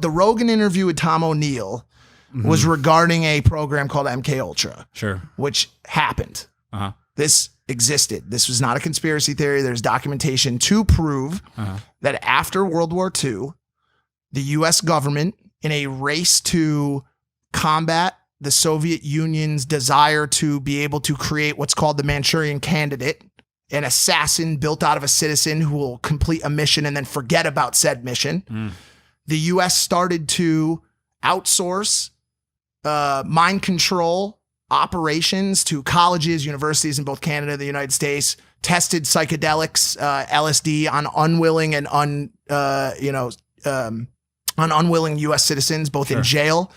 The Rogan interview with Tom O'Neill was regarding a program called Mkultra, which happened. This existed. This was not a conspiracy theory. There's documentation to prove that after World War II, the U.S. government, in a race to combat the Soviet Union's desire to be able to create what's called the Manchurian Candidate, an assassin built out of a citizen who will complete a mission and then forget about said mission. The U.S. started to outsource mind control operations to colleges, universities in both Canada and the United States, tested psychedelics, LSD on unwilling and on unwilling U.S. citizens, both in jail.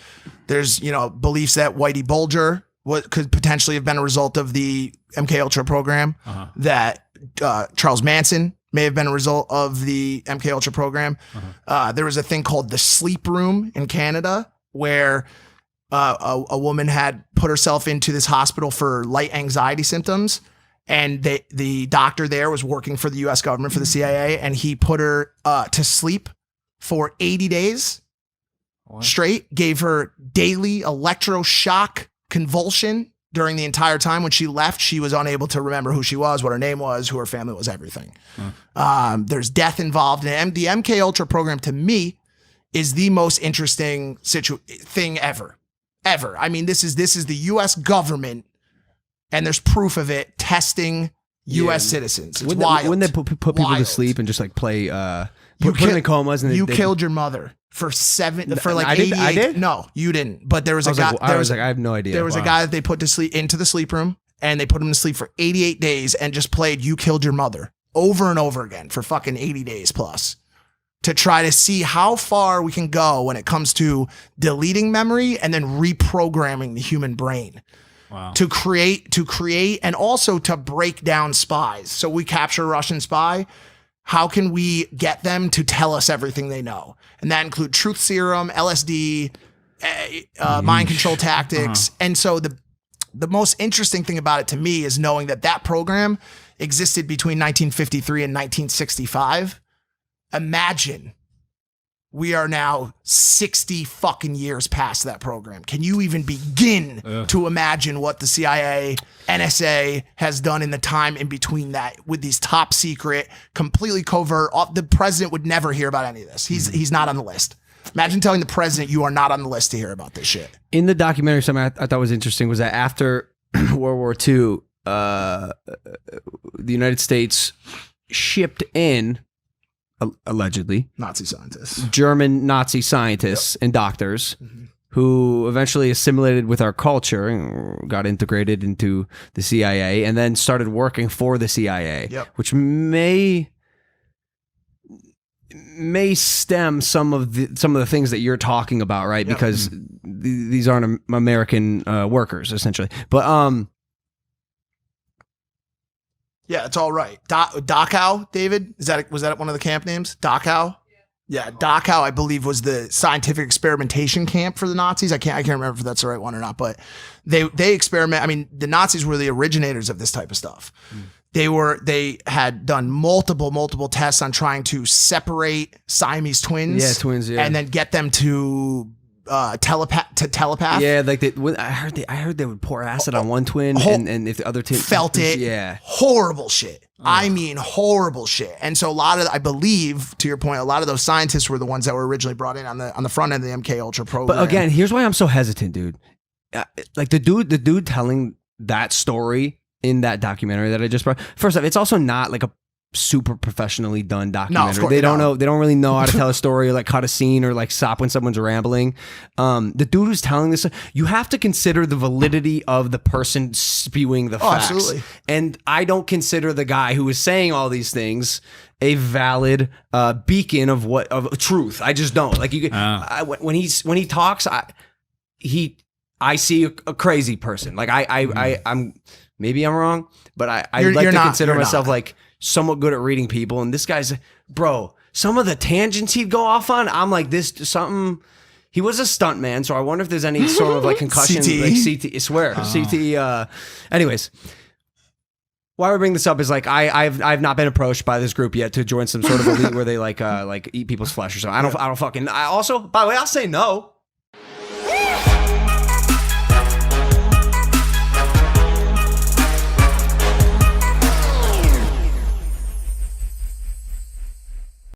There's, beliefs that Whitey Bulger could potentially have been a result of the MKUltra program, that Charles Manson may have been a result of the MKUltra program. There was a thing called the sleep room in Canada where a woman had put herself into this hospital for light anxiety symptoms. And the doctor there was working for the U.S. government, for the CIA, and he put her to sleep for 80 days straight, gave her daily electroshock convulsion during the entire time. When she left, she was unable to remember who she was, what her name was, who her family was, everything. There's death involved. And the MKUltra program, to me, is the most interesting thing ever. I mean, this is the U.S. government, and there's proof of it, testing U.S. citizens. It's wild. Wouldn't they put people to sleep and just like play, put them in comas? And you killed your mother for 88. I did? No, you didn't. But there was a guy. I have no idea. There was a guy that they put to sleep into the sleep room, and they put him to sleep for 88 days and just played "You Killed Your Mother" over and over again for fucking 80 days plus, to try to see how far we can go when it comes to deleting memory and then reprogramming the human brain. To create and also to break down spies. So we capture a Russian spy. How can we get them to tell us everything they know? And that include truth serum, LSD, mind control tactics. And so the most interesting thing about it to me is knowing that program existed between 1953 and 1965. Imagine we are now 60 fucking years past that program. Can you even begin to imagine what the CIA, NSA has done in the time in between that with these top secret, completely covert? The president would never hear about any of this. He's not on the list. Imagine telling the president you are not on the list to hear about this shit. In the documentary, something I thought was interesting was that after World War II, the United States shipped in, allegedly, Nazi scientists, German Nazi scientists and doctors who eventually assimilated with our culture and got integrated into the CIA and then started working for the CIA, which may stem some of the things that you're talking about, right? Because these aren't American workers, essentially. But yeah, it's all right. Dachau, David? Was that one of the camp names? Dachau? Yeah, Dachau, I believe, was the scientific experimentation camp for the Nazis. I can't remember if that's the right one or not, but they experiment. I mean, the Nazis were the originators of this type of stuff. They had done multiple tests on trying to separate Siamese twins. Yeah, twins, yeah. And then get them to telepath. Yeah, like I heard they would pour acid on one twin, and if the other twin felt it, horrible shit. I mean, horrible shit. And so I believe, to your point, a lot of those scientists were the ones that were originally brought in on the front end of the MKUltra program. But again, here's why I'm so hesitant, dude. Like the dude telling that story in that documentary that I just brought. First off, it's also not like a super professionally done documentary. No, of course, they don't really know how to tell a story or like cut a scene or like stop when someone's rambling. The dude who's telling this, you have to consider the validity of the person spewing the facts. Absolutely. And I don't consider the guy who is saying all these things a valid beacon of truth. I just don't. Like when he talks, I see a crazy person. Like I'm maybe I'm wrong, but I like to consider myself like somewhat good at reading people, and this guy's, bro, some of the tangents he'd go off on, I'm like, he was a stunt man, so I wonder if there's any sort of like concussion, CTE? like CTE, I swear, CTE, anyways, why we bring this up is like I've not been approached by this group yet to join some sort of elite where they like eat people's flesh or something. I don't fucking. I also, by the way, I'll say no.